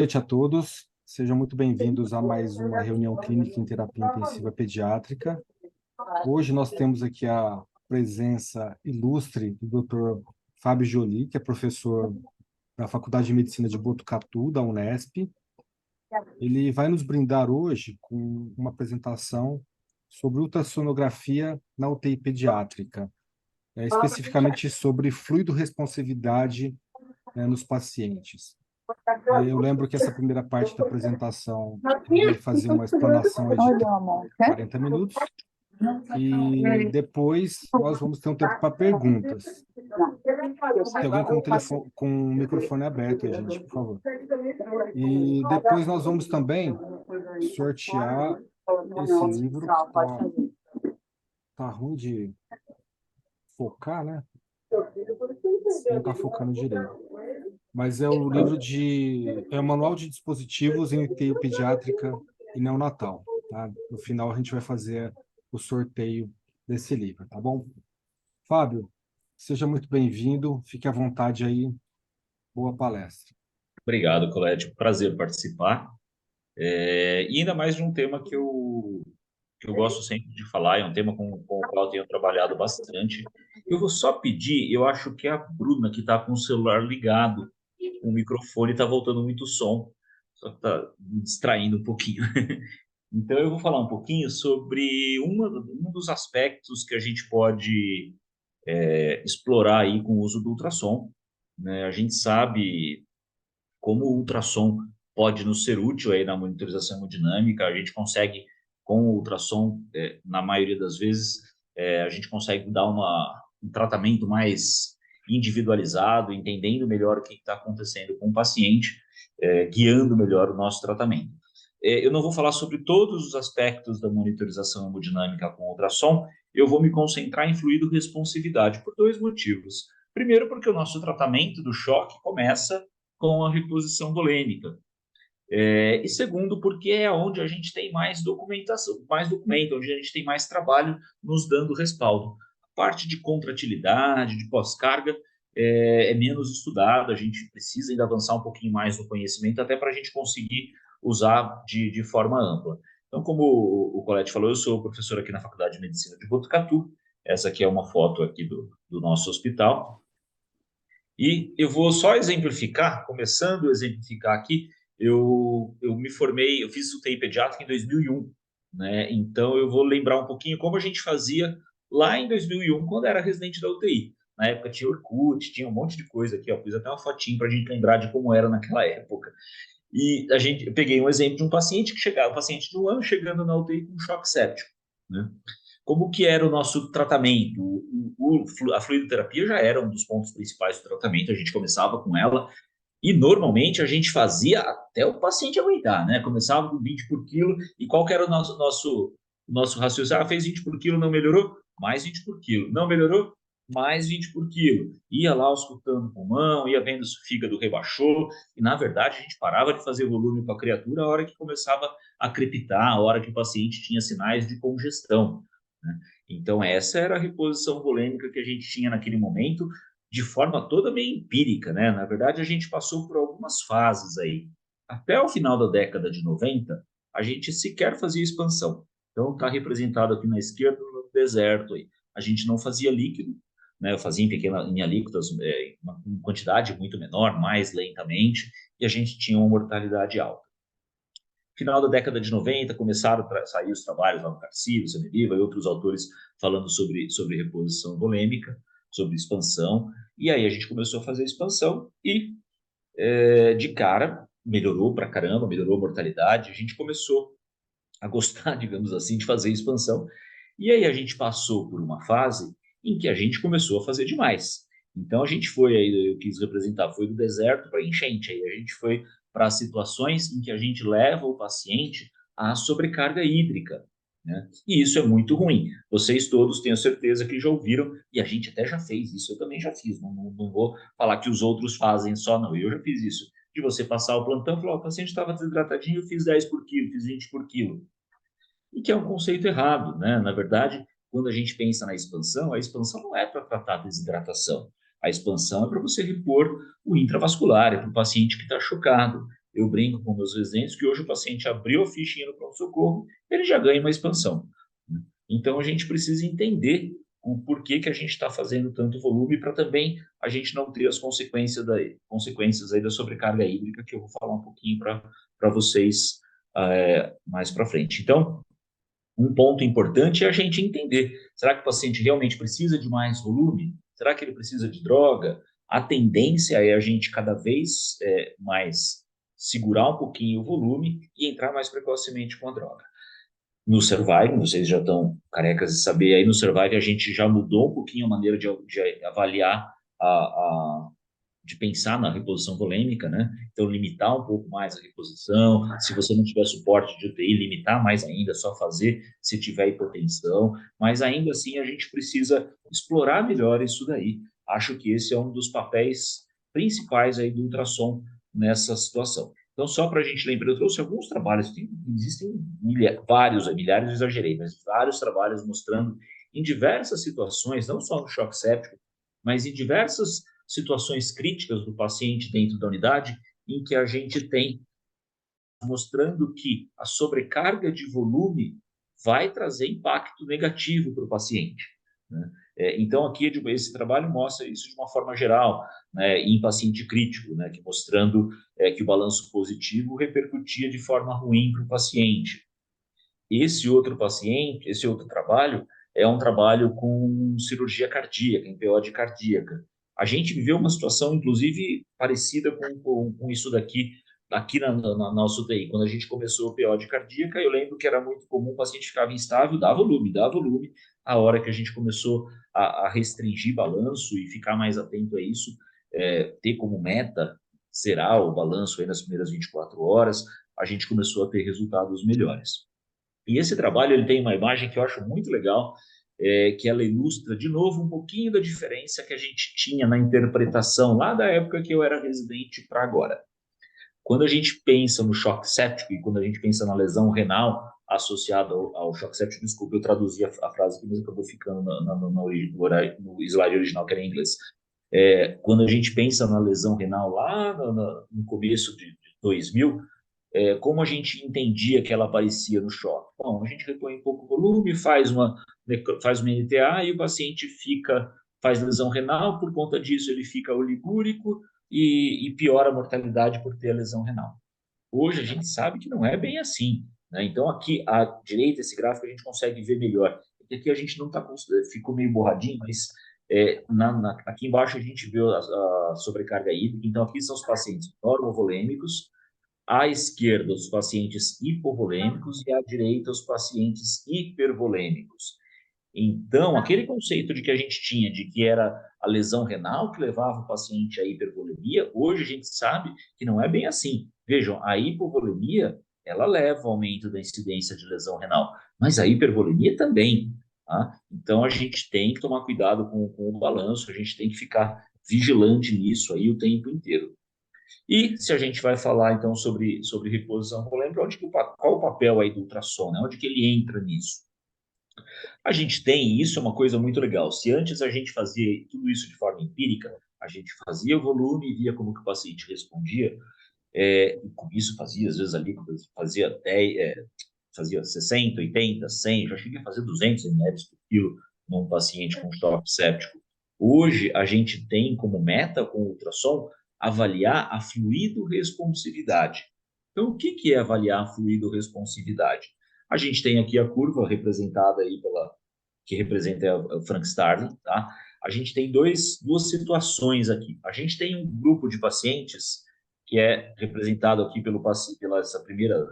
Noite a todos, sejam muito bem-vindos a mais uma reunião clínica em terapia intensiva pediátrica. Hoje nós temos aqui a presença ilustre do Dr. Fábio Joly, que é professor da Faculdade de Medicina de Botucatu, da Unesp. Ele vai nos brindar hoje com uma apresentação sobre ultrassonografia na UTI pediátrica, especificamente sobre fluido-responsividade, nos pacientes. Eu lembro que essa primeira parte da apresentação ele vai fazer uma explanação aí de 30, 40 minutos e depois nós vamos ter um tempo para perguntas. Tem alguém com o telefone, com o microfone aberto aí, gente, por favor. E depois nós vamos também sortear esse livro que tá ruim de focar, né? Não está focando direito. Mas é o livro é o Manual de Dispositivos em UTI Pediátrica e Neonatal, tá? No final a gente vai fazer o sorteio desse livro, tá bom? Fábio, seja muito bem-vindo, fique à vontade aí, boa palestra. Obrigado, Colete. Prazer participar. E ainda mais de um tema que eu gosto sempre de falar, é um tema com o qual eu tenho trabalhado bastante. Eu vou só pedir, eu acho que é a Bruna que está com o celular ligado, o microfone está voltando muito som, só que está me distraindo um pouquinho. Então, eu vou falar um pouquinho sobre um dos aspectos que a gente pode explorar aí com o uso do ultrassom, né? A gente sabe como o ultrassom pode nos ser útil aí na monitorização hemodinâmica. A gente consegue, com o ultrassom, na maioria das vezes, a gente consegue dar um tratamento mais individualizado, entendendo melhor o que está acontecendo com o paciente, guiando melhor o nosso tratamento. Eu não vou falar sobre todos os aspectos da monitorização hemodinâmica com ultrassom, eu vou me concentrar em fluido-responsividade por dois motivos. Primeiro, porque o nosso tratamento do choque começa com a reposição volêmica. E segundo, porque é onde a gente tem mais documentação, mais documento, onde a gente tem mais trabalho nos dando respaldo. A parte de contratilidade, de pós-carga, é menos estudada, a gente precisa ainda avançar um pouquinho mais no conhecimento, até para a gente conseguir usar de forma ampla. Então, como o Colete falou, eu sou professor aqui na Faculdade de Medicina de Botucatu, essa aqui é uma foto aqui do nosso hospital, e eu vou só exemplificar, começando a exemplificar aqui, eu me formei, eu fiz UTI pediátrica em 2001, né? Então eu vou lembrar um pouquinho como a gente fazia lá em 2001, quando era residente da UTI. Na época tinha Orkut, tinha um monte de coisa aqui, ó, fiz até uma fotinho para a gente lembrar de como era naquela época. E eu peguei um exemplo de um paciente que chegava, um paciente de 1 ano chegando na UTI com choque séptico, né? Como que era o nosso tratamento? A fluidoterapia já era um dos pontos principais do tratamento, a gente começava com ela, e normalmente a gente fazia até o paciente aguentar, né? Começava com 20 por quilo, e qual que era o nosso raciocínio? Ah, fez 20 por quilo, não melhorou? Mais 20 por quilo. Não melhorou? Mais 20 por quilo. Ia lá auscultando o pulmão, ia vendo se o fígado rebaixou, e na verdade a gente parava de fazer volume com a criatura a hora que começava a crepitar, a hora que o paciente tinha sinais de congestão, né? Então, essa era a reposição volêmica que a gente tinha naquele momento, de forma toda meio empírica, né? Na verdade, a gente passou por algumas fases aí. Até o final da década de 90, a gente sequer fazia expansão. Então, está representado aqui na esquerda no deserto aí. A gente não fazia líquido, né? Eu fazia em alíquotas, uma quantidade muito menor, mais lentamente, e a gente tinha uma mortalidade alta. Final da década de 90, começaram a sair os trabalhos lá no Carcillo, Semeliva e outros autores falando sobre reposição volêmica, sobre expansão, e aí a gente começou a fazer expansão e, de cara, melhorou pra caramba, melhorou a mortalidade, a gente começou a gostar, digamos assim, de fazer expansão, e aí a gente passou por uma fase em que a gente começou a fazer demais. Então a gente foi aí, eu quis representar, foi do deserto para enchente, aí a gente foi para situações em que a gente leva o paciente à sobrecarga hídrica, né? E isso é muito ruim. Vocês todos tenho certeza que já ouviram, e a gente até já fez isso, eu também já fiz, não vou falar que os outros fazem só, não, eu já fiz isso. De você passar o plantão e falar, o paciente estava desidratadinho, eu fiz 10 por quilo, fiz 20 por quilo, e que é um conceito errado, né? Na verdade, quando a gente pensa na expansão, a expansão não é para tratar desidratação. A expansão é para você repor o intravascular, é para o paciente que está chocado. Eu brinco com meus residentes que hoje o paciente abriu a fichinha no pronto-socorro, ele já ganha uma expansão, né? Então, a gente precisa entender o porquê que a gente está fazendo tanto volume para também a gente não ter as consequências aí da sobrecarga hídrica, que eu vou falar um pouquinho para vocês mais para frente. Então, um ponto importante é a gente entender: será que o paciente realmente precisa de mais volume? Será que ele precisa de droga? A tendência é a gente cada vez mais segurar um pouquinho o volume e entrar mais precocemente com a droga. No Survive, vocês já estão carecas de saber, aí no Survive a gente já mudou um pouquinho a maneira de avaliar de pensar na reposição volêmica, né? Então, limitar um pouco mais a reposição. Se você não tiver suporte de UTI, limitar mais ainda, só fazer se tiver hipotensão. Mas ainda assim, a gente precisa explorar melhor isso daí. Acho que esse é um dos papéis principais aí do ultrassom nessa situação. Então, só para a gente lembrar, eu trouxe alguns trabalhos, existem vários, milhares eu exagerei, mas vários trabalhos mostrando em diversas situações, não só no choque séptico, mas em diversas situações críticas do paciente dentro da unidade, em que a gente tem mostrando que a sobrecarga de volume vai trazer impacto negativo para o paciente, né? Então, aqui, esse trabalho mostra isso de uma forma geral, né, em paciente crítico, né, que mostrando que o balanço positivo repercutia de forma ruim para o paciente. Esse outro trabalho é um trabalho com cirurgia cardíaca, em PO cardíaca. A gente viveu uma situação, inclusive, parecida com isso daqui, aqui na nossa UTI. Quando a gente começou o PO cardíaca, eu lembro que era muito comum o paciente ficava instável, dá volume. A hora que a gente começou a restringir balanço e ficar mais atento a isso, ter como meta zerar o balanço aí nas primeiras 24 horas, a gente começou a ter resultados melhores. E esse trabalho ele tem uma imagem que eu acho muito legal, que ela ilustra de novo um pouquinho da diferença que a gente tinha na interpretação lá da época que eu era residente para agora. Quando a gente pensa no choque séptico e quando a gente pensa na lesão renal associada ao choque séptico, desculpa, eu traduzi a frase aqui, mas acabou ficando no slide original, que era em inglês. Quando a gente pensa na lesão renal lá no começo de 2000, como a gente entendia que ela aparecia no choque? Bom, a gente repõe um pouco o volume, faz uma NTA e o paciente faz lesão renal, por conta disso ele fica oligúrico e piora a mortalidade por ter a lesão renal. Hoje a gente sabe que não é bem assim, né? Então aqui à direita, esse gráfico a gente consegue ver melhor. Aqui a gente não está, ficou meio borradinho, mas aqui embaixo a gente vê a sobrecarga hídrica. Então aqui são os pacientes normovolêmicos, à esquerda os pacientes hipovolêmicos e à direita os pacientes hipervolêmicos. Então, aquele conceito de que a gente tinha de que era a lesão renal que levava o paciente à hipervolemia, hoje a gente sabe que não é bem assim. Vejam, a hipovolemia, ela leva ao aumento da incidência de lesão renal, mas a hipervolemia também, tá? Então, a gente tem que tomar cuidado com o balanço, a gente tem que ficar vigilante nisso aí o tempo inteiro. E se a gente vai falar, então, sobre reposição volêmica, qual o papel aí do ultrassom, né? Onde que ele entra nisso? A gente tem, isso é uma coisa muito legal. Se antes a gente fazia tudo isso de forma empírica, a gente fazia o volume e via como que o paciente respondia, e com isso fazia, às vezes ali, fazia 10, fazia 60, 80, 100, já cheguei a fazer 200 ml por quilo num paciente com choque séptico. Hoje, a gente tem como meta com o ultrassom avaliar a fluido-responsividade. Então, o que é avaliar a fluido-responsividade? A gente tem aqui a curva representada aí que representa o Frank Starling, tá? A gente tem duas situações aqui. A gente tem um grupo de pacientes que é representado aqui pela essa primeira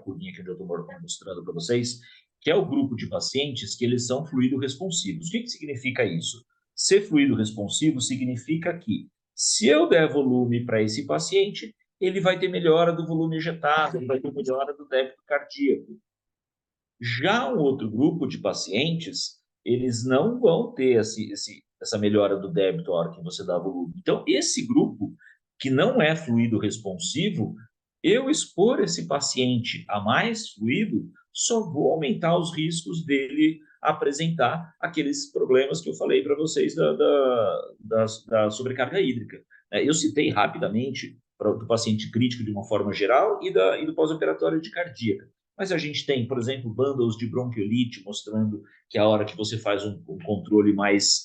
curvinha que eu estou mostrando para vocês, que é o grupo de pacientes que eles são fluido responsivos. O que significa isso? Ser fluido responsivo significa que, se eu der volume para esse paciente, ele vai ter melhora do volume ejetado, ele vai ter melhora do débito cardíaco. Já um outro grupo de pacientes, eles não vão ter essa melhora do débito a hora que você dá volume. Então, esse grupo, que não é fluido responsivo, eu expor esse paciente a mais fluido, só vou aumentar os riscos dele apresentar aqueles problemas que eu falei para vocês da sobrecarga hídrica. Eu citei rapidamente do paciente crítico de uma forma geral e do pós-operatório de cardíaca. Mas a gente tem, por exemplo, bundles de bronquiolite, mostrando que a hora que você faz um controle mais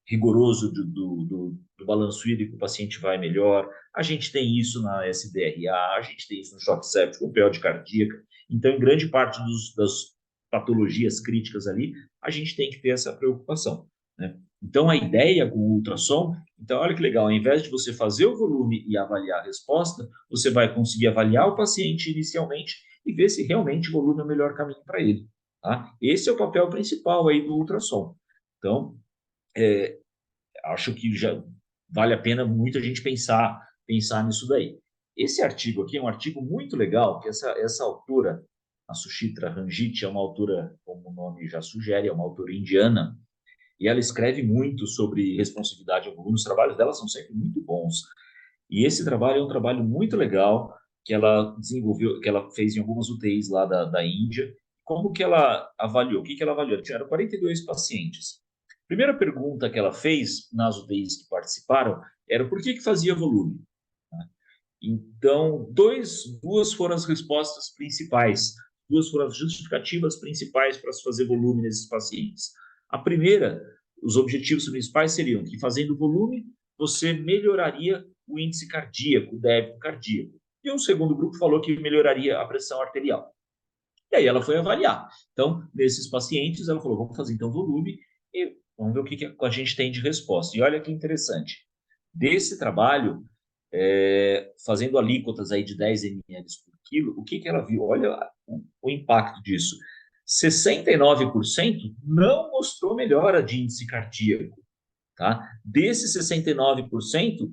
rigoroso do balanço hídrico, o paciente vai melhor. A gente tem isso na SDRA, a gente tem isso no choque séptico, o PO de cardíaca. Então, em grande parte das patologias críticas ali, a gente tem que ter essa preocupação, né? Então, a ideia com o ultrassom, então, olha que legal, ao invés de você fazer o volume e avaliar a resposta, você vai conseguir avaliar o paciente inicialmente e ver se realmente o volume é o melhor caminho para ele, tá? Esse é o papel principal aí do ultrassom. Então, acho que já vale a pena muito a gente pensar nisso daí. Esse artigo aqui é um artigo muito legal, que essa autora, a Suchitra Ranjit, é uma autora, como o nome já sugere, é uma autora indiana, e ela escreve muito sobre responsividade ao volume. Os trabalhos dela são sempre muito bons. E esse trabalho é um trabalho muito legal que ela desenvolveu, que ela fez em algumas UTIs lá da Índia. Como que ela avaliou? O que que ela avaliou? Tinha 42 pacientes. Primeira pergunta que ela fez nas UTIs que participaram era por que fazia volume? Então, duas foram as respostas principais, duas foram as justificativas principais para se fazer volume nesses pacientes. A primeira, os objetivos principais seriam que fazendo volume, você melhoraria o índice cardíaco, o débito cardíaco. E o segundo grupo falou que melhoraria a pressão arterial. E aí ela foi avaliar. Então, nesses pacientes, ela falou, vamos fazer então volume e vamos ver o que a gente tem de resposta. E olha que interessante. Desse trabalho, fazendo alíquotas aí de 10 ml por quilo, o que ela viu? Olha o impacto disso. 69% não mostrou melhora de índice cardíaco. Tá? Desses 69%,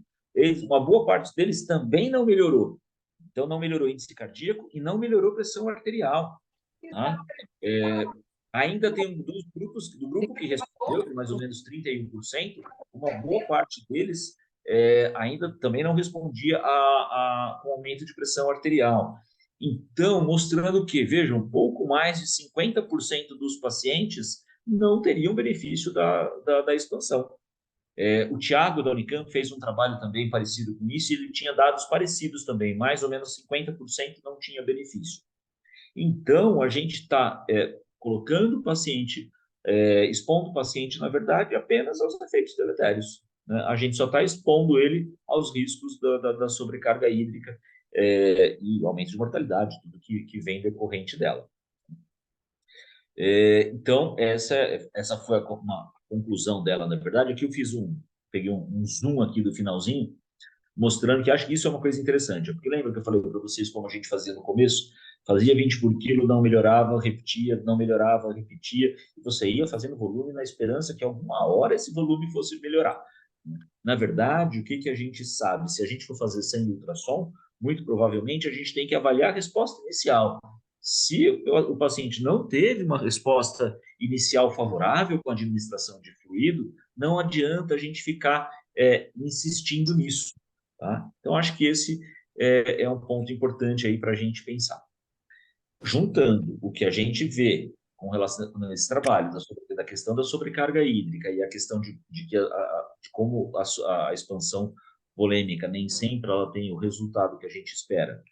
uma boa parte deles também não melhorou. Então, não melhorou índice cardíaco e não melhorou pressão arterial. Tá? Ainda tem do grupo que respondeu, mais ou menos 31%, uma boa parte deles ainda também não respondia com aumento de pressão arterial. Então, mostrando que, vejam, um pouco mais de 50% dos pacientes não teriam benefício da expansão. O Tiago da Unicamp fez um trabalho também parecido com isso e ele tinha dados parecidos também, mais ou menos 50% não tinha benefício. Então, a gente está colocando o paciente, expondo o paciente, na verdade, apenas aos efeitos deletérios, né? A gente só está expondo ele aos riscos da sobrecarga hídrica e aumento de mortalidade, tudo que vem decorrente dela. Então, essa foi uma conclusão dela, na verdade. Aqui eu peguei um zoom aqui do finalzinho, mostrando que acho que isso é uma coisa interessante. Porque lembra que eu falei para vocês como a gente fazia no começo? Fazia 20 por quilo, não melhorava, repetia, não melhorava, repetia, e você ia fazendo volume na esperança que alguma hora esse volume fosse melhorar. Na verdade, o que a gente sabe? Se a gente for fazer sem ultrassom, muito provavelmente a gente tem que avaliar a resposta inicial. Se o paciente não teve uma resposta inicial favorável com a administração de fluido, não adianta a gente ficar insistindo nisso. Tá? Então, acho que esse é um ponto importante aí para a gente pensar. Juntando o que a gente vê com relação a esse trabalho da questão da sobrecarga hídrica e a questão de como a expansão volêmica nem sempre ela tem o resultado que a gente espera,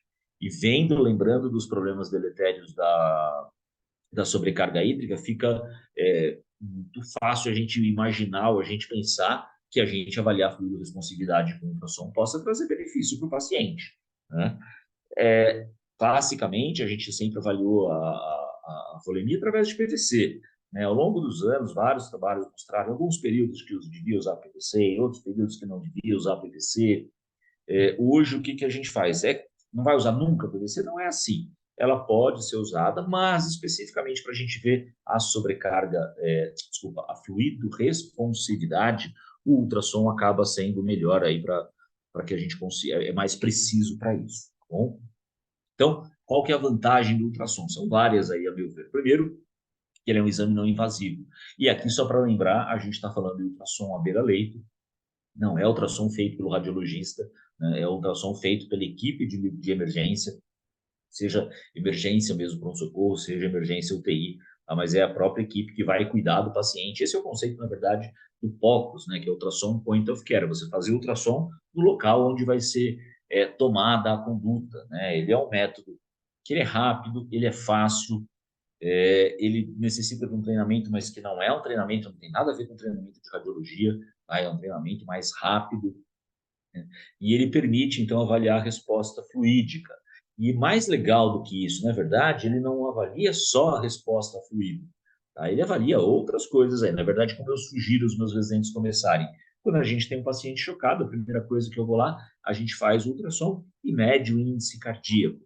e lembrando dos problemas deletérios da sobrecarga hídrica, fica muito fácil a gente imaginar ou a gente pensar que a gente avaliar a fluido-responsividade com ultrassom possa trazer benefício para o paciente, né? Classicamente, a gente sempre avaliou a volemia através de PVC, né? Ao longo dos anos, vários trabalhos mostraram alguns períodos que devia usar PVC, outros períodos que não devia usar PVC. Hoje, o que a gente faz? Não vai usar nunca PVC? Não é assim. Ela pode ser usada, mas especificamente para a gente ver a sobrecarga, a fluido-responsividade, o ultrassom acaba sendo melhor aí para que a gente consiga, é mais preciso para isso, tá bom? Então, qual que é a vantagem do ultrassom? São várias aí, a meu ver. Primeiro, que ele é um exame não invasivo. E aqui, só para lembrar, a gente está falando de ultrassom à beira-leito, não é ultrassom feito pelo radiologista, né? É ultrassom feito pela equipe de emergência, seja emergência mesmo, pronto-socorro, seja emergência UTI, tá? Mas é a própria equipe que vai cuidar do paciente. Esse é o conceito, na verdade, do POCUS, né? Que é ultrassom point of care, você fazer ultrassom no local onde vai ser tomada a conduta, né? Ele é um método que ele é rápido, ele é fácil, ele necessita de um treinamento, mas que não é um treinamento, não tem nada a ver com treinamento de radiologia, tá? É um treinamento mais rápido, né? E ele permite, então, avaliar a resposta fluídica. E mais legal do que isso, na verdade, ele não avalia só a resposta fluida, tá? Ele avalia outras coisas aí. Na verdade, como eu sugiro os meus residentes começarem, quando a gente tem um paciente chocado, a primeira coisa que eu vou lá, a gente faz ultrassom e mede o índice cardíaco.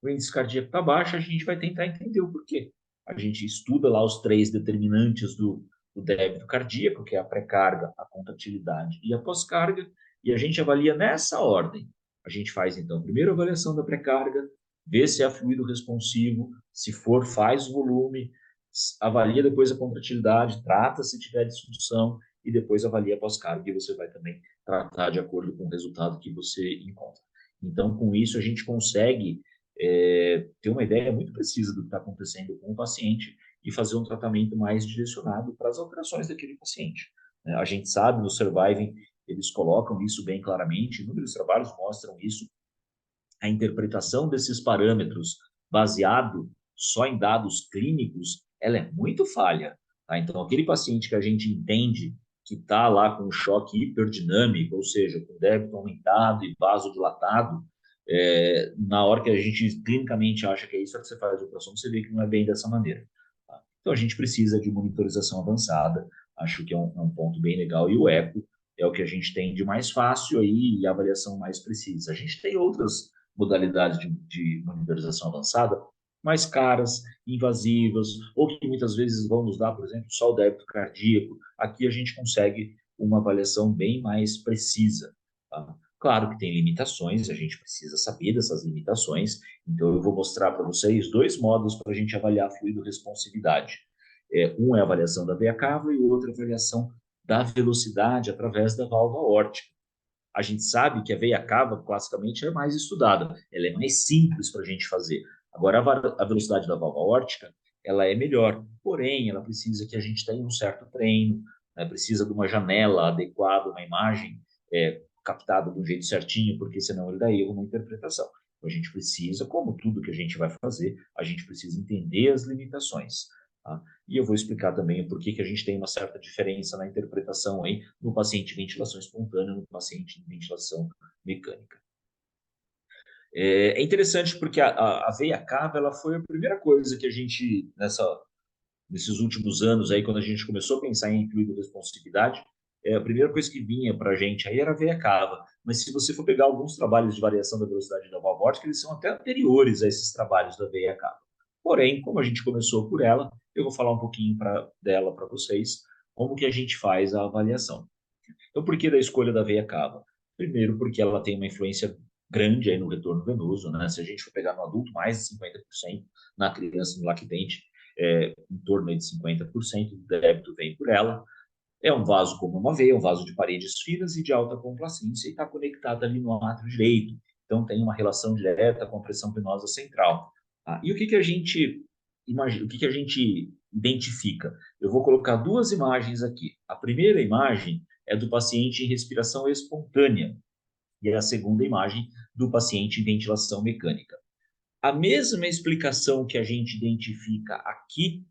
O índice cardíaco está baixo, a gente vai tentar entender o porquê. A gente estuda lá os três determinantes do débito cardíaco, que é a pré-carga, a contratilidade e a pós-carga, e a gente avalia nessa ordem. A gente faz, então, primeiro a avaliação da pré-carga, vê se é fluido responsivo, se for, faz o volume, avalia depois a contratilidade, trata se tiver disfunção e depois avalia a pós-carga e você vai também tratar de acordo com o resultado que você encontra. Então, com isso, a gente consegue ter uma ideia muito precisa do que está acontecendo com o paciente e fazer um tratamento mais direcionado para as alterações daquele paciente. A gente sabe no Surviving eles colocam isso bem claramente, inúmeros trabalhos mostram isso, a interpretação desses parâmetros baseado só em dados clínicos, ela é muito falha. Tá? Então, aquele paciente que a gente entende que está lá com choque hiperdinâmico, ou seja, com débito aumentado e vasodilatado, na hora que a gente clinicamente acha que é isso, que você faz a ultrassom, você vê que não é bem dessa maneira. Tá? Então, a gente precisa de monitorização avançada, acho que é um ponto bem legal, e o eco é o que a gente tem de mais fácil aí e avaliação mais precisa. A gente tem outras modalidades de monitorização avançada mais caras, invasivas, ou que muitas vezes vão nos dar, por exemplo, só o débito cardíaco. Aqui a gente consegue uma avaliação bem mais precisa. Tá? Claro que tem limitações, a gente precisa saber dessas limitações, então eu vou mostrar para vocês dois modos para a gente avaliar a fluido responsividade. Um é a avaliação da veia cava e o outro é a avaliação da velocidade através da válvula órtica. A gente sabe que a veia cava, classicamente, é mais estudada, ela é mais simples para a gente fazer. Agora, a velocidade da válvula órtica, ela é melhor, porém, ela precisa que a gente tenha um certo treino, né? Precisa de uma janela adequada, uma imagem captada de um jeito certinho, porque senão ele dá erro na interpretação. Então, a gente precisa, como tudo que a gente vai fazer, a gente precisa entender as limitações. Tá? E eu vou explicar também o porquê que a gente tem uma certa diferença na interpretação aí no paciente de ventilação espontânea, no paciente de ventilação mecânica. É interessante porque a veia cava, ela foi a primeira coisa que a gente, nesses últimos anos aí, quando a gente começou a pensar em fluido responsividade, a primeira coisa que vinha para a gente aí era a veia cava. Mas se você for pegar alguns trabalhos de variação da velocidade da válvula órtica, eles são até anteriores a esses trabalhos da veia cava. Porém, como a gente começou por ela, eu vou falar um pouquinho dela para vocês, como que a gente faz a avaliação. Então, por que da escolha da veia cava? Primeiro, porque ela tem uma influência grande aí no retorno venoso, né? Se a gente for pegar no adulto, mais de 50%, na criança, no lactente, em torno de 50% do débito vem por ela. É um vaso como uma veia, um vaso de paredes finas e de alta complacência e está conectado ali no átrio direito. Então, tem uma relação direta com a pressão venosa central. Tá? E o que, que a gente imagina, o que, que a gente identifica? Eu vou colocar duas imagens aqui. A primeira imagem é do paciente em respiração espontânea e a segunda imagem do paciente em ventilação mecânica. A mesma explicação que a gente identifica aqui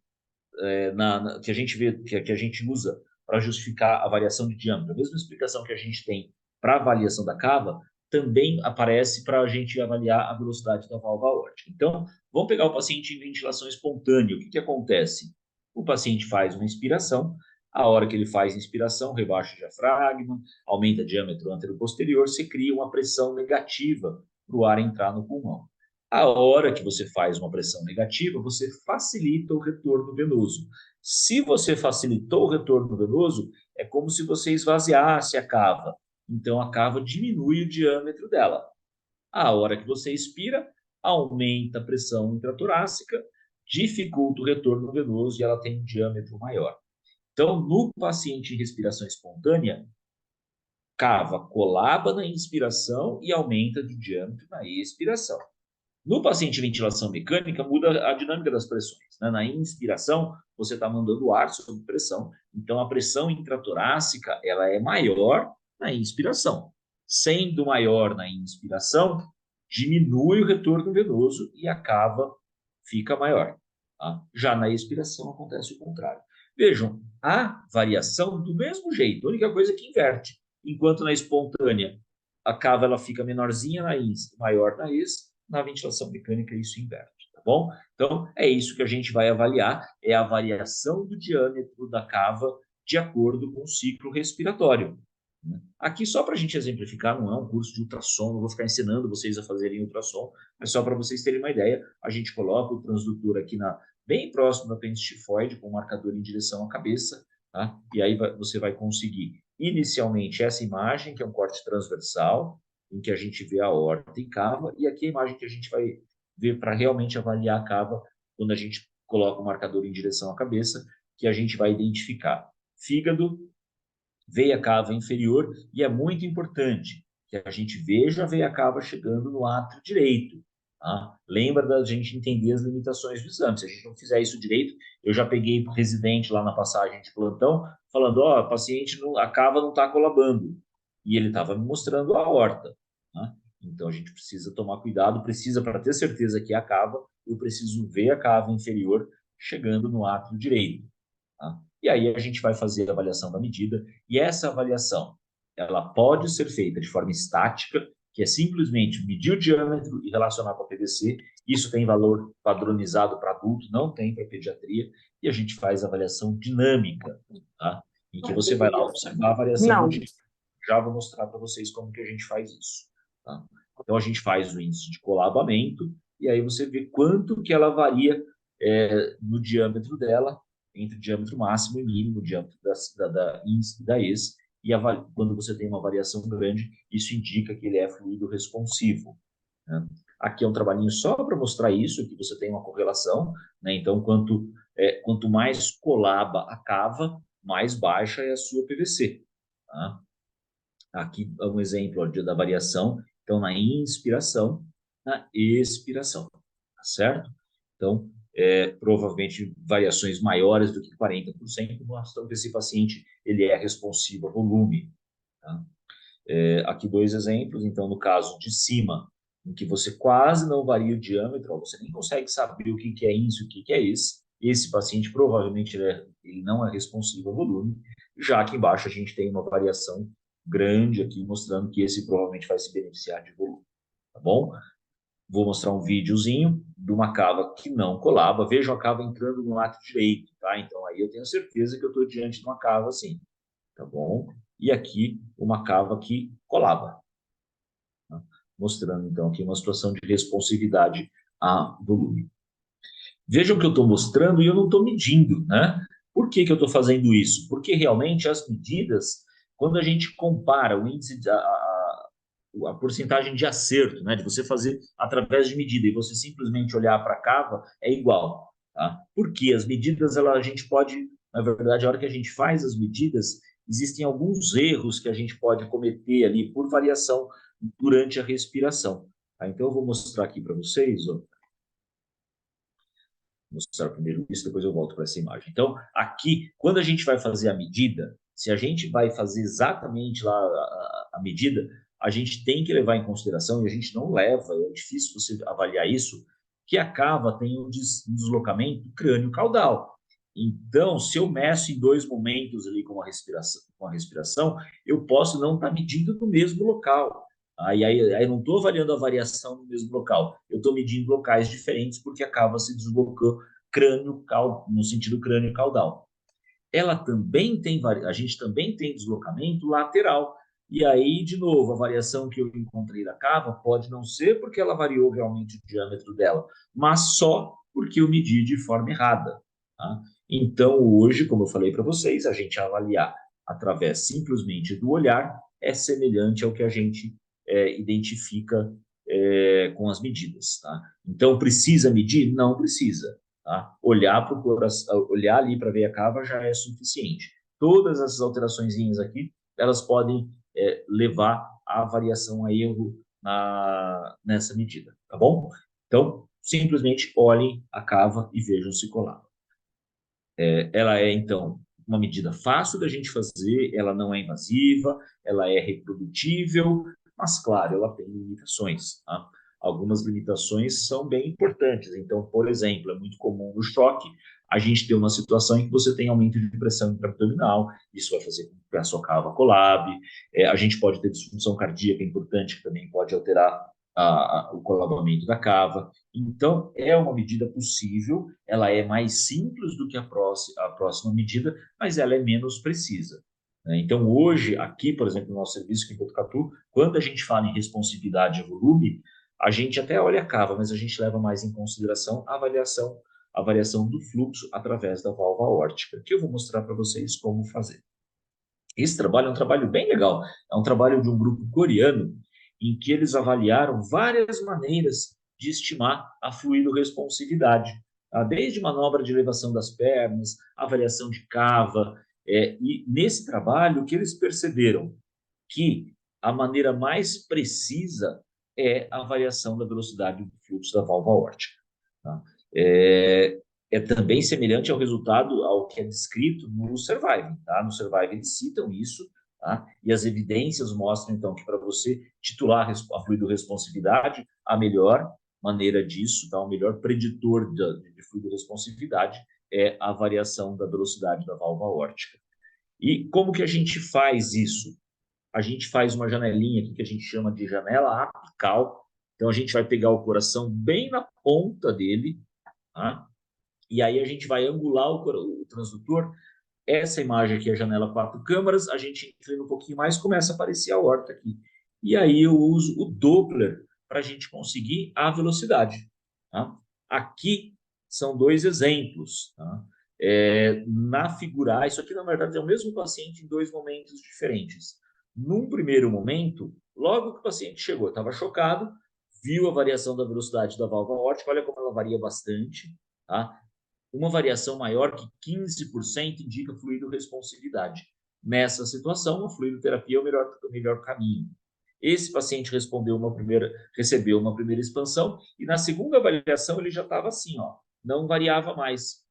que a gente vê, que a gente usa para justificar a variação de diâmetro, a mesma explicação que a gente tem para a avaliação da cava, também aparece para a gente avaliar a velocidade da válvula órtica. Então, vamos pegar o paciente em ventilação espontânea. O que, que acontece? O paciente faz uma inspiração, a hora que ele faz a inspiração, rebaixa o diafragma, aumenta o diâmetro anteroposterior, se cria uma pressão negativa para o ar entrar no pulmão. A hora que você faz uma pressão negativa, você facilita o retorno venoso. Se você facilitou o retorno venoso, é como se você esvaziasse a cava. Então, a cava diminui o diâmetro dela. A hora que você expira, aumenta a pressão intratorácica, dificulta o retorno venoso e ela tem um diâmetro maior. Então, no paciente em respiração espontânea, cava colaba na inspiração e aumenta de diâmetro na expiração. No paciente de ventilação mecânica, muda a dinâmica das pressões. Né? Na inspiração, você está mandando ar sob pressão, então a pressão intratorácica ela é maior na inspiração. sendo maior na inspiração, diminui o retorno venoso e a cava fica maior. Tá? Já na expiração acontece o contrário. Vejam, a variação do mesmo jeito, a única coisa é que inverte. Enquanto na espontânea a cava ela fica menorzinha na ins, maior na ex, na ventilação mecânica isso inverte, tá bom? Então, é isso que a gente vai avaliar, é a variação do diâmetro da cava de acordo com o ciclo respiratório. Aqui, só para a gente exemplificar, não é um curso de ultrassom, não vou ficar ensinando vocês a fazerem ultrassom, mas só para vocês terem uma ideia, a gente coloca o transdutor aqui bem próximo da apêndice tifoide, com o marcador em direção à cabeça, tá? E aí você vai conseguir, inicialmente, essa imagem, que é um corte transversal, em que a gente vê a aorta e cava, e aqui a imagem que a gente vai ver para realmente avaliar a cava, quando a gente coloca o marcador em direção à cabeça, que a gente vai identificar fígado, veia cava inferior, e é muito importante que a gente veja a veia cava chegando no átrio direito. Tá? Lembra da gente entender as limitações do exame. Se a gente não fizer isso direito, eu já peguei o residente lá na passagem de plantão, falando, ó, a paciente, a cava não está colabando. E ele estava me mostrando a aorta. Tá? Então, a gente precisa tomar cuidado, precisa, para ter certeza que é a cava, eu preciso ver a cava inferior chegando no átrio direito. Tá? E aí a gente vai fazer a avaliação da medida, e essa avaliação ela pode ser feita de forma estática, que é simplesmente medir o diâmetro e relacionar com a PVC. Isso tem valor padronizado para adulto, não tem para pediatria, e a gente faz a avaliação dinâmica, tá? Em que você vai lá observar a variação do diâmetro. Já vou mostrar para vocês como que a gente faz isso. Tá? Então, a gente faz o índice de colabamento, e aí você vê quanto que ela varia no diâmetro dela, entre o diâmetro máximo e mínimo, o diâmetro da índice da ex, e quando você tem uma variação grande, isso indica que ele é fluido responsivo. Né? Aqui é um trabalhinho só para mostrar isso, que você tem uma correlação, né? Então, quanto mais colaba a cava, mais baixa é a sua PVC. Tá? Aqui é um exemplo ó, da variação, então, na inspiração, na expiração, tá certo? Então, provavelmente variações maiores do que 40%, mostram que esse paciente ele é responsivo a volume. Tá? Aqui dois exemplos, então, no caso de cima, em que você quase não varia o diâmetro, ó, você nem consegue saber o que é isso, o que é esse paciente provavelmente ele não é responsivo a volume, já que embaixo a gente tem uma variação grande aqui, mostrando que esse provavelmente vai se beneficiar de volume, tá bom? Vou mostrar um videozinho de uma cava que não colaba. Vejo a cava entrando no lado direito, tá? Então aí eu tenho certeza que eu estou diante de uma cava assim, tá bom? E aqui uma cava que colaba, tá? Mostrando então aqui uma situação de responsividade a volume. Vejam que eu estou mostrando e eu não estou medindo, né? Por que eu estou fazendo isso? Porque realmente as medidas, quando a gente compara o índice a porcentagem de acerto, né, de você fazer através de medida e você simplesmente olhar para a cava, é igual. Tá? Porque as medidas, a gente pode, na verdade, a hora que a gente faz as medidas, existem alguns erros que a gente pode cometer ali por variação durante a respiração. Tá? Então, eu vou mostrar aqui para vocês, ó. Vou mostrar primeiro isso, depois eu volto para essa imagem. Então, aqui, quando a gente vai fazer a medida, se a gente vai fazer exatamente lá a medida, a gente tem que levar em consideração, e a gente não leva, é difícil você avaliar isso, que a cava tem um deslocamento crânio-caudal. Então, se eu meço em dois momentos ali com a respiração, eu posso não estar medindo no mesmo local. Aí não estou avaliando a variação no mesmo local, eu estou medindo locais diferentes porque a cava se deslocou no sentido crânio-caudal. Ela também tem, a gente também tem deslocamento lateral. E aí, de novo, a variação que eu encontrei da cava pode não ser porque ela variou realmente o diâmetro dela, mas só porque eu medi de forma errada. Tá? Então, hoje, como eu falei para vocês, a gente avaliar através simplesmente do olhar é semelhante ao que a gente identifica com as medidas. Tá? Então, precisa medir? Não precisa. Tá? Olhar para o coração, olhar ali para ver a cava já é suficiente. Todas essas alterações aqui, elas podem levar à variação a erro nessa medida, tá bom? Então, simplesmente olhem a cava e vejam se colava. Ela é, então, uma medida fácil da gente fazer, ela não é invasiva, ela é reprodutível, mas, claro, ela tem limitações, tá? Algumas limitações são bem importantes. Então, por exemplo, é muito comum no choque a gente ter uma situação em que você tem aumento de pressão intra-abdominal, isso vai fazer com que a sua cava colabe, a gente pode ter disfunção cardíaca importante, que também pode alterar o colabamento da cava. Então, é uma medida possível, ela é mais simples do que a próxima medida, mas ela é menos precisa, né? Então, hoje, aqui, por exemplo, no nosso serviço aqui em Botucatu, quando a gente fala em responsividade e volume, a gente até olha a cava, mas a gente leva mais em consideração a variação do fluxo através da válvula aórtica, que eu vou mostrar para vocês como fazer. Esse trabalho é um trabalho bem legal, é um trabalho de um grupo coreano em que eles avaliaram várias maneiras de estimar a fluido-responsividade, tá? Desde manobra de elevação das pernas, avaliação de cava, e nesse trabalho o que eles perceberam que a maneira mais precisa é a variação da velocidade do fluxo da válvula aórtica, tá? É também semelhante ao resultado ao que é descrito no Survive, tá? No Survive eles citam isso, tá? E as evidências mostram, então, que para você titular a fluido-responsividade, a melhor maneira disso, tá? O melhor preditor de fluido-responsividade é a variação da velocidade da válvula aórtica. E como que a gente faz isso? A gente faz uma janelinha aqui que a gente chama de janela apical. Então, a gente vai pegar o coração bem na ponta dele, tá? E aí a gente vai angular o transdutor. Essa imagem aqui é a janela 4 câmaras, a gente inclina um pouquinho mais, começa a aparecer a aorta aqui. E aí eu uso o Doppler para a gente conseguir a velocidade, tá? Aqui são 2 exemplos, tá? Na figura A, isso aqui na verdade é o mesmo paciente em 2 momentos diferentes. Num primeiro momento, logo que o paciente chegou, estava chocado, viu a variação da velocidade da válvula aórtica, olha como ela varia bastante, tá? Uma variação maior que 15% indica fluido-responsividade. Nessa situação, a fluidoterapia é o melhor caminho. Esse paciente recebeu uma primeira expansão e na segunda avaliação ele já estava assim, ó, não variava mais.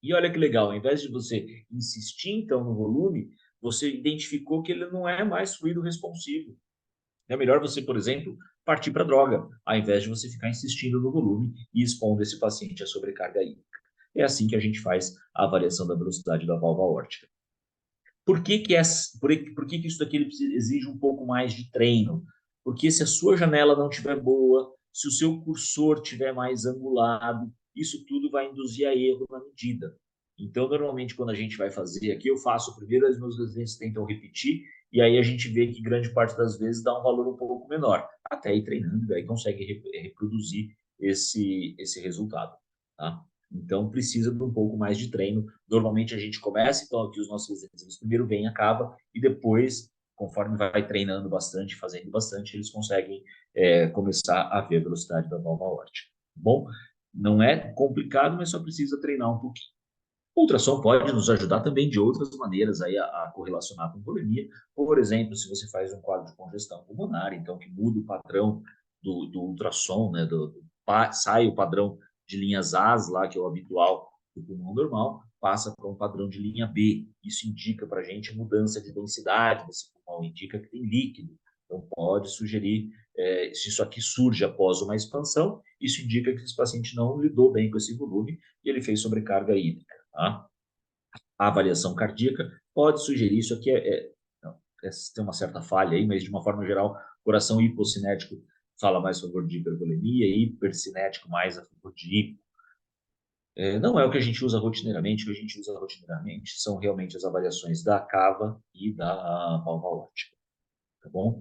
E olha que legal, ao invés de você insistir então no volume, você identificou que ele não é mais fluido responsivo. É melhor você, por exemplo, partir para droga, ao invés de você ficar insistindo no volume e expondo esse paciente à sobrecarga hídrica. É assim que a gente faz a variação da velocidade da válvula aórtica. Por que isso daqui exige um pouco mais de treino? Porque se a sua janela não estiver boa, se o seu cursor estiver mais angulado, isso tudo vai induzir a erro na medida. Então, normalmente, quando a gente vai fazer aqui, eu faço primeiro, os meus residentes tentam repetir, e aí a gente vê que grande parte das vezes dá um valor um pouco menor, até ir treinando, e aí consegue reproduzir esse resultado, tá? Então, precisa de um pouco mais de treino. Normalmente, a gente começa, então, aqui os nossos exercícios. Primeiro vem, acaba, e depois, conforme vai treinando bastante, fazendo bastante, eles conseguem começar a ver a velocidade da válvula aórtica. Bom, não é complicado, mas só precisa treinar um pouquinho. O ultrassom pode nos ajudar também de outras maneiras aí a correlacionar com bulimia. Por exemplo, se você faz um quadro de congestão pulmonar, então que muda o padrão do ultrassom, né, sai o padrão de linhas As lá, que é o habitual do pulmão normal, passa para um padrão de linha B. Isso indica para a gente mudança de densidade desse pulmão, indica que tem líquido. Então, pode sugerir, se isso aqui surge após uma expansão, isso indica que esse paciente não lidou bem com esse volume e ele fez sobrecarga hídrica, tá? A avaliação cardíaca pode sugerir, isso aqui tem uma certa falha aí, mas de uma forma geral, coração hipocinético fala mais a favor de hipervolemia, e hipercinético mais a favor de hipo. Não é o que a gente usa rotineiramente, o que a gente usa rotineiramente são realmente as avaliações da cava e da válvula aórtica, tá bom?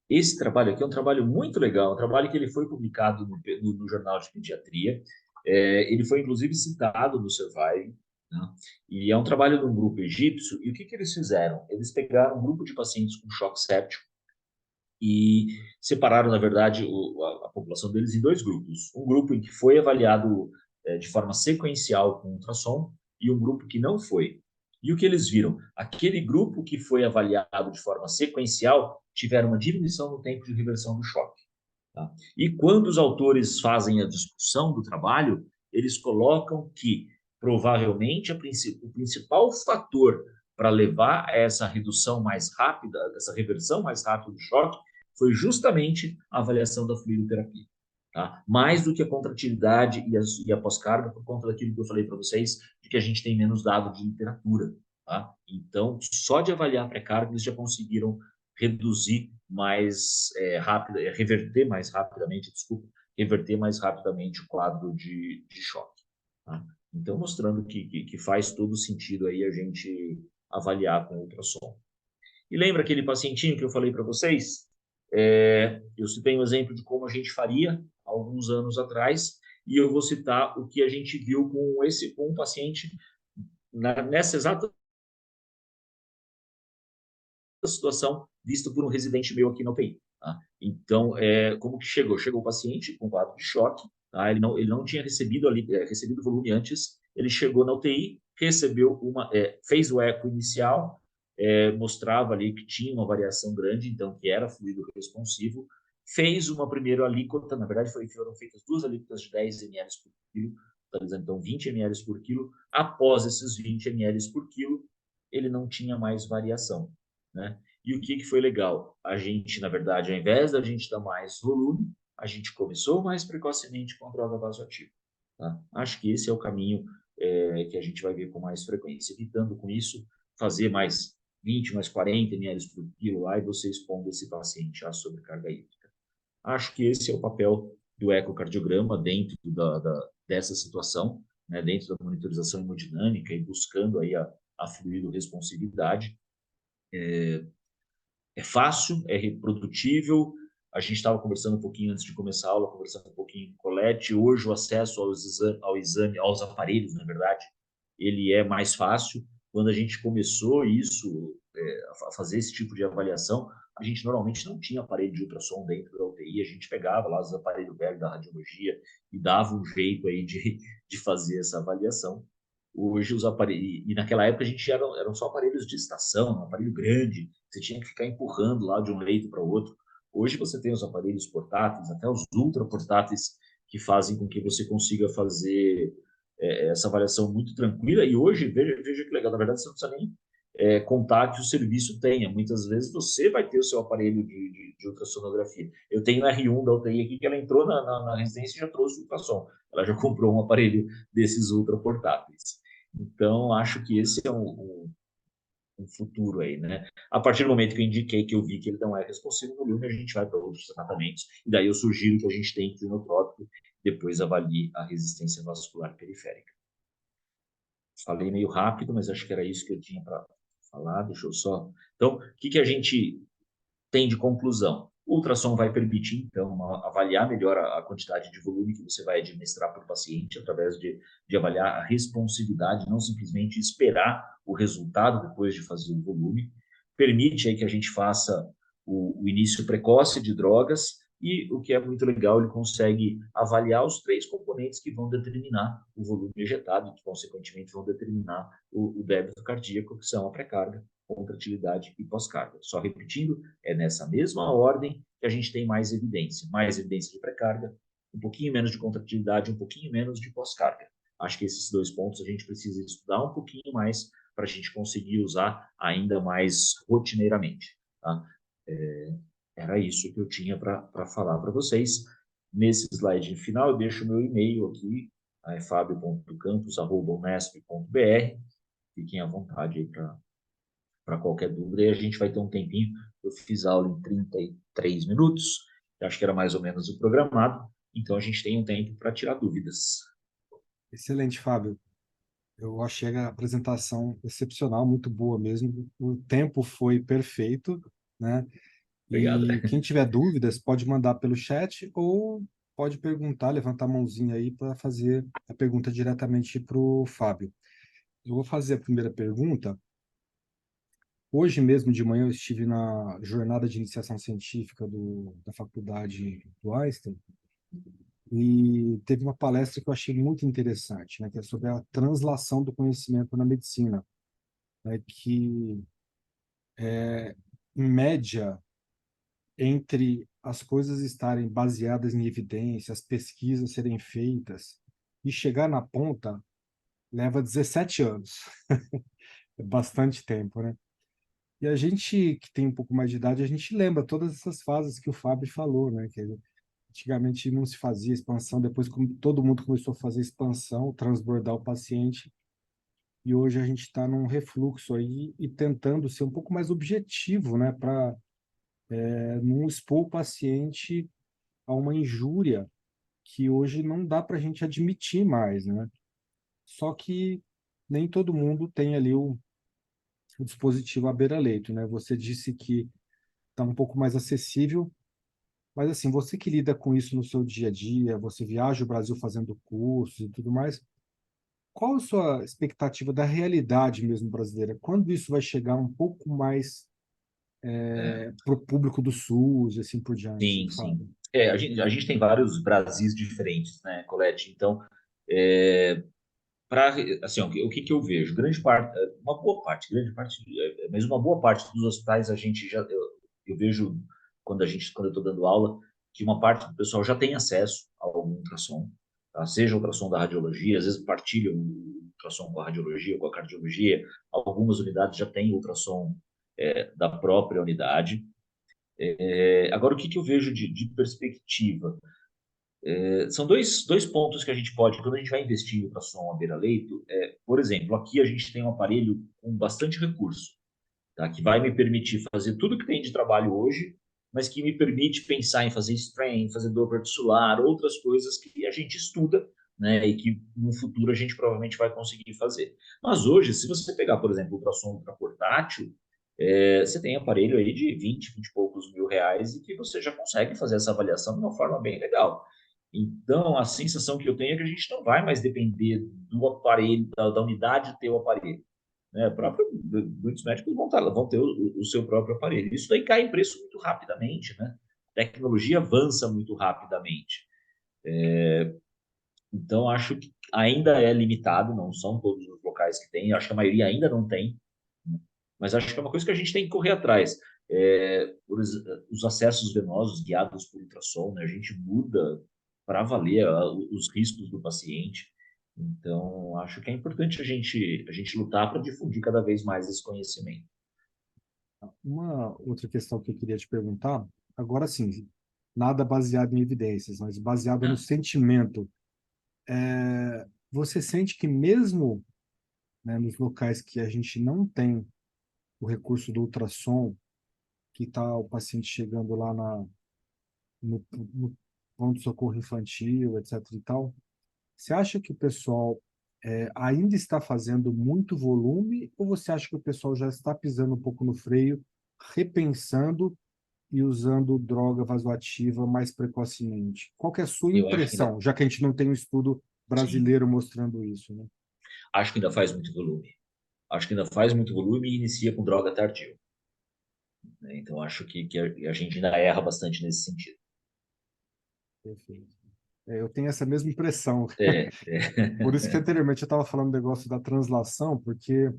Esse trabalho aqui é um trabalho muito legal, um trabalho que ele foi publicado no Jornal de Pediatria, ele foi inclusive citado no Survive, né? E é um trabalho de um grupo egípcio, e o que eles fizeram? Eles pegaram um grupo de pacientes com choque séptico e separaram, na verdade, a população deles em 2 grupos. Um grupo em que foi avaliado de forma sequencial com ultrassom e um grupo que não foi. E o que eles viram? Aquele grupo que foi avaliado de forma sequencial tiveram uma diminuição no tempo de reversão do choque, tá? E quando os autores fazem a discussão do trabalho, eles colocam que provavelmente o principal fator para levar a essa redução mais rápida, essa reversão mais rápida do choque, foi justamente a avaliação da fluidoterapia. Tá? Mais do que a contratilidade e a pós-carga, por conta daquilo que eu falei para vocês, de que a gente tem menos dado de literatura. Tá? Então, só de avaliar a pré-carga, eles já conseguiram reduzir mais rápido, reverter mais rapidamente, desculpa, reverter mais rapidamente o quadro de choque. Tá? Então, mostrando que faz todo sentido aí a gente avaliar com ultrassom. E lembra aquele pacientinho que eu falei para vocês? Eu citei um exemplo de como a gente faria alguns anos atrás, e eu vou citar o que a gente viu com um paciente nessa exata situação vista por um residente meu aqui na UTI. Tá? Então, como que chegou? Chegou o paciente com quadro de choque, tá? Ele não tinha recebido recebido volume antes, ele chegou na UTI, recebeu fez o eco inicial, mostrava ali que tinha uma variação grande, então que era fluido responsivo, fez uma primeira alíquota, na verdade foram feitas 2 alíquotas de 10 ml por quilo, totalizando então 20 ml por quilo. Após esses 20 ml por quilo, ele não tinha mais variação, né? E o que foi legal? A gente, na verdade, ao invés da gente dar mais volume, a gente começou mais precocemente com a droga vasoativa. Tá? Acho que esse é o caminho que a gente vai ver com mais frequência, evitando com isso fazer mais 20, mais 40 ml por quilo lá e você expondo esse paciente à sobrecarga hídrica. Acho que esse é o papel do ecocardiograma dentro dessa situação, né, dentro da monitorização hemodinâmica e buscando aí a fluido responsividade. É fácil, é reprodutível. A gente estava conversando um pouquinho antes de começar a aula, conversando um pouquinho com o Colette. Hoje o acesso aos aparelhos, na verdade, ele é mais fácil. Quando a gente começou a fazer esse tipo de avaliação, a gente normalmente não tinha aparelho de ultrassom dentro da UTI, a gente pegava lá os aparelhos velhos da radiologia e dava um jeito aí de fazer essa avaliação. Hoje os aparelhos, e naquela época a gente eram só aparelhos de estação, um aparelho grande, você tinha que ficar empurrando lá de um leito para o outro. Hoje você tem os aparelhos portáteis, até os ultra portáteis, que fazem com que você consiga fazer essa avaliação muito tranquila. E hoje, veja que legal, na verdade você não precisa nem contar que o serviço tenha. Muitas vezes você vai ter o seu aparelho de ultrassonografia. Eu tenho a R1 da UTI aqui, que ela entrou na residência e já trouxe o ultrassom. Ela já comprou um aparelho desses ultra portáteis. Então, acho que esse é um futuro aí, né? A partir do momento que eu indiquei que eu vi que ele não é responsivo no volume, a gente vai para outros tratamentos. E daí eu sugiro que a gente tenha clinotrópico, depois avalie a resistência vascular periférica. Falei meio rápido, mas acho que era isso que eu tinha para falar. Deixa eu só. Então, o que a gente tem de conclusão? O ultrassom vai permitir, então, avaliar melhor a quantidade de volume que você vai administrar para o paciente, através de avaliar a responsividade, não simplesmente esperar o resultado depois de fazer o volume. Permite aí que a gente faça o início precoce de drogas e, o que é muito legal, ele consegue avaliar os 3 componentes que vão determinar o volume ejetado e que, consequentemente, vão determinar o débito cardíaco, que são a pré-carga, contratilidade e pós-carga. Só repetindo, é nessa mesma ordem que a gente tem mais evidência. Mais evidência de pré-carga, um pouquinho menos de contratilidade, um pouquinho menos de pós-carga. Acho que esses 2 pontos a gente precisa estudar um pouquinho mais para a gente conseguir usar ainda mais rotineiramente. Tá? Era isso que eu tinha para falar para vocês. Nesse slide final, eu deixo o meu e-mail aqui, fabio.campos@unesp.br. Fiquem à vontade aí para qualquer dúvida, e a gente vai ter um tempinho. Eu fiz aula em 33 minutos, acho que era mais ou menos o programado, então a gente tem um tempo para tirar dúvidas. Excelente, Fábio. Eu achei a apresentação excepcional, muito boa mesmo. O tempo foi perfeito, né? Obrigado. E quem tiver dúvidas pode mandar pelo chat ou pode perguntar, levantar a mãozinha aí para fazer a pergunta diretamente para o Fábio. Eu vou fazer a primeira pergunta. Hoje mesmo de manhã eu estive na jornada de iniciação científica da faculdade do Einstein e teve uma palestra que eu achei muito interessante, né, que é sobre a translação do conhecimento na medicina, né, que, em média, entre as coisas estarem baseadas em evidências, pesquisas serem feitas e chegar na ponta, leva 17 anos. É bastante tempo, né? E a gente que tem um pouco mais de idade, a gente lembra todas essas fases que o Fábio falou, né? Que antigamente não se fazia expansão, depois como todo mundo começou a fazer expansão, transbordar o paciente, e hoje a gente está num refluxo aí e tentando ser um pouco mais objetivo, né? Para não expor o paciente a uma injúria que hoje não dá para a gente admitir mais, né? Só que nem todo mundo tem ali o dispositivo à beira-leito, né? Você disse que está um pouco mais acessível, mas assim, você que lida com isso no seu dia a dia, você viaja o Brasil fazendo cursos e tudo mais, qual a sua expectativa da realidade mesmo brasileira? Quando isso vai chegar um pouco mais É, para o público do SUS e assim por diante, sim, sim. Fábio? A gente tem vários Brasis diferentes, né, Colete? Então, assim, o que que eu vejo? Uma boa parte, grande parte, mas uma boa parte dos hospitais a gente eu vejo quando eu estou dando aula, que uma parte do pessoal já tem acesso a algum ultrassom, tá? Seja ultrassom da radiologia, às vezes partilham o ultrassom com a radiologia, com a cardiologia, algumas unidades já têm ultrassom da própria unidade. Agora, o que que eu vejo de perspectiva? São dois pontos que a gente pode, quando a gente vai investir em ultrassom à beira-leito, por exemplo, aqui a gente tem um aparelho com bastante recurso, tá? Que vai me permitir fazer tudo que tem de trabalho hoje, mas que me permite pensar em fazer strain, fazer Doppler solar, outras coisas que a gente estuda, né, e que no futuro a gente provavelmente vai conseguir fazer. Mas hoje, se você pegar, por exemplo, o ultrassom ultraportátil, você tem aparelho aí de 20 e poucos mil reais e que você já consegue fazer essa avaliação de uma forma bem legal. Então, a sensação que eu tenho é que a gente não vai mais depender do aparelho, da unidade ter o aparelho, né? Muitos médicos vão ter o seu próprio aparelho. Isso daí cai em preço muito rapidamente, né? A tecnologia avança muito rapidamente. Então, acho que ainda é limitado, não são todos os locais que têm, acho que a maioria ainda não tem, né? Mas acho que é uma coisa que a gente tem que correr atrás. Os acessos venosos guiados por ultrassom, né? A gente muda para valer os riscos do paciente. Então, acho que é importante a gente lutar para difundir cada vez mais esse conhecimento. Uma outra questão que eu queria te perguntar, agora sim, nada baseado em evidências, mas baseado no Né? sentimento. Você sente que mesmo, né, nos locais que a gente não tem o recurso do ultrassom, que está o paciente chegando lá no pronto-socorro infantil, etc. e tal, você acha que o pessoal ainda está fazendo muito volume ou você acha que o pessoal já está pisando um pouco no freio, repensando e usando droga vasoativa mais precocemente? Qual que é a sua Eu acho que ainda, impressão, já que a gente não tem um estudo sim, brasileiro mostrando isso, né? acho que ainda faz muito volume. Acho que ainda faz muito volume e inicia com droga tardio, né? Então, acho que a gente ainda erra bastante nesse sentido. Perfeito. Eu tenho essa mesma impressão. Por isso que É. anteriormente eu estava falando do negócio da translação, porque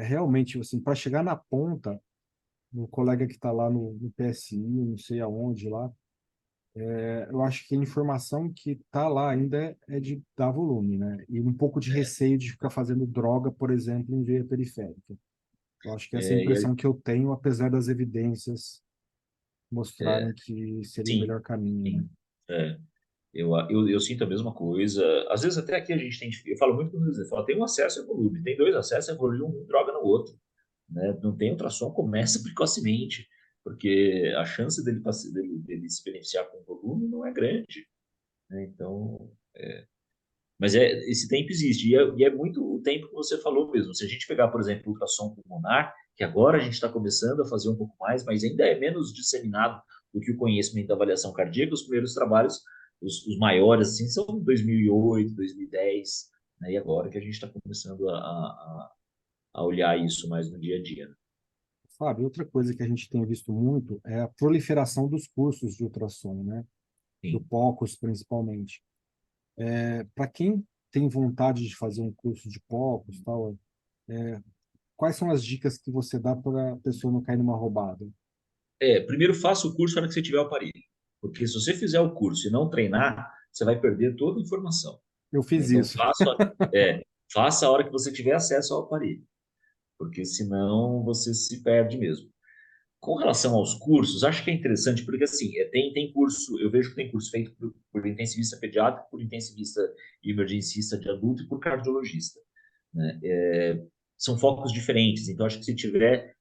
realmente, assim, para chegar na ponta, o colega que está lá no PSI, não sei aonde lá, eu acho que a informação que está lá ainda é de dar volume, né? E um pouco de receio de ficar fazendo droga, por exemplo, em veia periférica. Eu acho que essa é a É, impressão que eu tenho, apesar das evidências mostrarem que seria o sim, melhor caminho, né? sim. É. Eu sinto a mesma coisa. Às vezes até aqui a gente tem, eu falo muito com eles, eu falo, tem um acesso a volume, tem dois acessos a volume, um droga no outro, né? Não tem ultrassom, começa precocemente, porque a chance dele se beneficiar com volume não é grande, né? Então, mas esse tempo existe, e é muito o tempo que você falou mesmo. Se a gente pegar, por exemplo, o ultrassom pulmonar, que agora a gente está começando a fazer um pouco mais, mas ainda é menos disseminado do que o conhecimento da avaliação cardíaca. Os primeiros trabalhos, os maiores, assim, são 2008, 2010, né? E agora que a gente está começando a olhar isso mais no dia a dia, né? Fábio, outra coisa que a gente tem visto muito é a proliferação dos cursos de ultrassom, né? Do Sim. POCUS, principalmente. Para quem tem vontade de fazer um curso de POCUS, tal, quais são as dicas que você dá para a pessoa não cair numa roubada? Primeiro faça o curso na hora que você tiver o aparelho, porque se você fizer o curso e não treinar, você vai perder toda a informação, Eu né? fiz Então, isso. faça a hora que você tiver acesso ao aparelho. porque senão você se perde mesmo. Com relação aos cursos, acho que é interessante, porque assim, tem curso, eu vejo que tem curso feito por intensivista pediátrico, por intensivista e emergencista de adulto e por cardiologista, né? São focos diferentes, então acho que se tiver,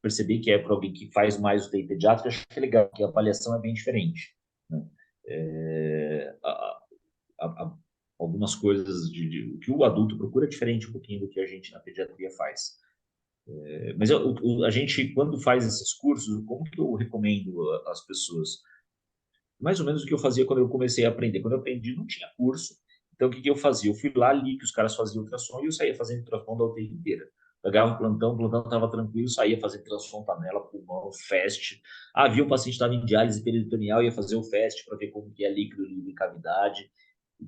perceber que é para alguém que faz mais UTI pediátrica, acho que é legal, que a avaliação é bem diferente, né? É, algumas coisas o que o adulto procura é diferente um pouquinho do que a gente na pediatria faz. Mas a gente, quando faz esses cursos, como que eu recomendo às pessoas? Mais ou menos o que eu fazia quando eu comecei a aprender. Quando eu aprendi, não tinha curso. Então, o que que eu fazia? Eu fui lá, li que os caras faziam ultrassom e eu saía fazendo ultrassom da UTI inteira. Pegava o plantão estava tranquilo, saía fazendo ultrassom, panela, pulmão, fast. Ah, via o paciente estava em diálise peritoneal, ia fazer o fast para ver como que é líquido, livre, cavidade.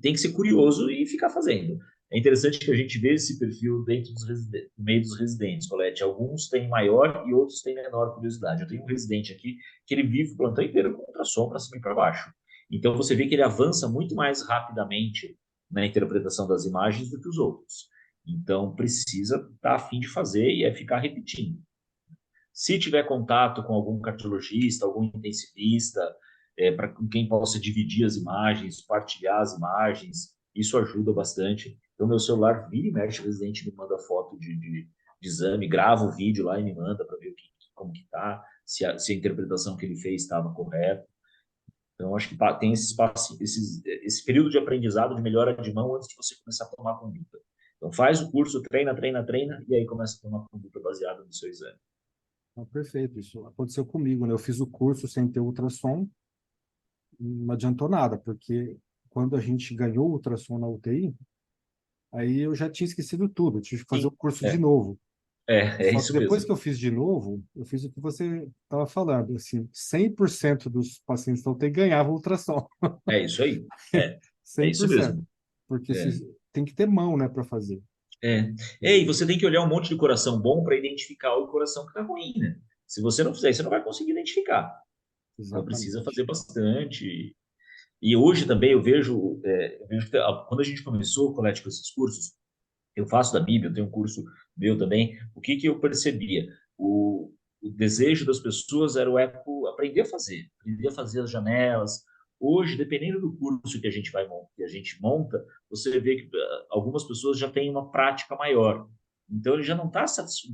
Tem que ser curioso e ficar fazendo. É interessante que a gente vê esse perfil dentro no meio dos residentes, Colete. Alguns têm maior e outros têm menor curiosidade. Eu tenho um residente aqui que ele vive o plantão inteiro com ultrassom para cima e para baixo. Então você vê que ele avança muito mais rapidamente na interpretação das imagens do que os outros. Então precisa estar a fim de fazer e é ficar repetindo. Se tiver contato com algum cardiologista, algum intensivista, para com quem possa dividir as imagens, partilhar as imagens, isso ajuda bastante. Então, meu celular vira e mexe, o residente me manda foto de exame, grava o vídeo lá e me manda para ver como que está, se a interpretação que ele fez estava correta. Então, acho que tem esse espaço, esse período de aprendizado, de melhora de mão antes de você começar a tomar conduta. Então, faz o curso, treina, treina, treina, e aí começa a tomar conduta baseada no seu exame. Ah, perfeito, isso aconteceu comigo, né? Eu fiz o curso sem ter ultrassom, não adiantou nada, porque quando a gente ganhou o ultrassom na UTI, aí eu já tinha esquecido tudo, eu tive que fazer o Sim, curso de novo. é Só que isso depois mesmo. que eu fiz de novo, eu fiz o que você estava falando, assim, 100% dos pacientes da UTI ganhavam ultrassom, É isso aí. É cem isso por cento, mesmo. porque É, tem que ter mão, né, para fazer. é. E você tem que olhar um monte de coração bom para identificar o coração que está ruim, né? Se você não fizer isso, você não vai conseguir identificar. Então precisa Exatamente. fazer bastante. E hoje também eu vejo que quando a gente começou, Colete, com esses cursos, eu faço da Bíblia, eu tenho um curso meu também. O que que eu percebia? O desejo das pessoas era aprender a fazer as janelas. Hoje, dependendo do curso que a gente que a gente monta, você vê que algumas pessoas já têm uma prática maior. Então ele já não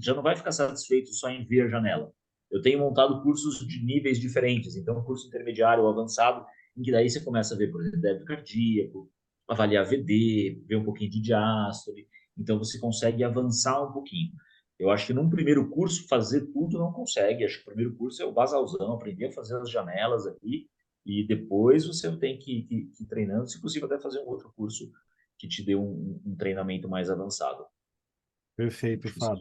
já não vai ficar satisfeito só em ver a janela. Eu tenho montado cursos de níveis diferentes, então um curso intermediário ou avançado, em que daí você começa a ver, por exemplo, débito cardíaco, avaliar VD, ver um pouquinho de diástole. Então você consegue avançar um pouquinho. Eu acho que num primeiro curso fazer tudo não consegue. Acho que o primeiro curso é o basalzão, aprender a fazer as janelas aqui e depois você tem que ir treinando, se possível até fazer um outro curso que te dê um treinamento mais avançado. Perfeito, Acho que isso Fábio.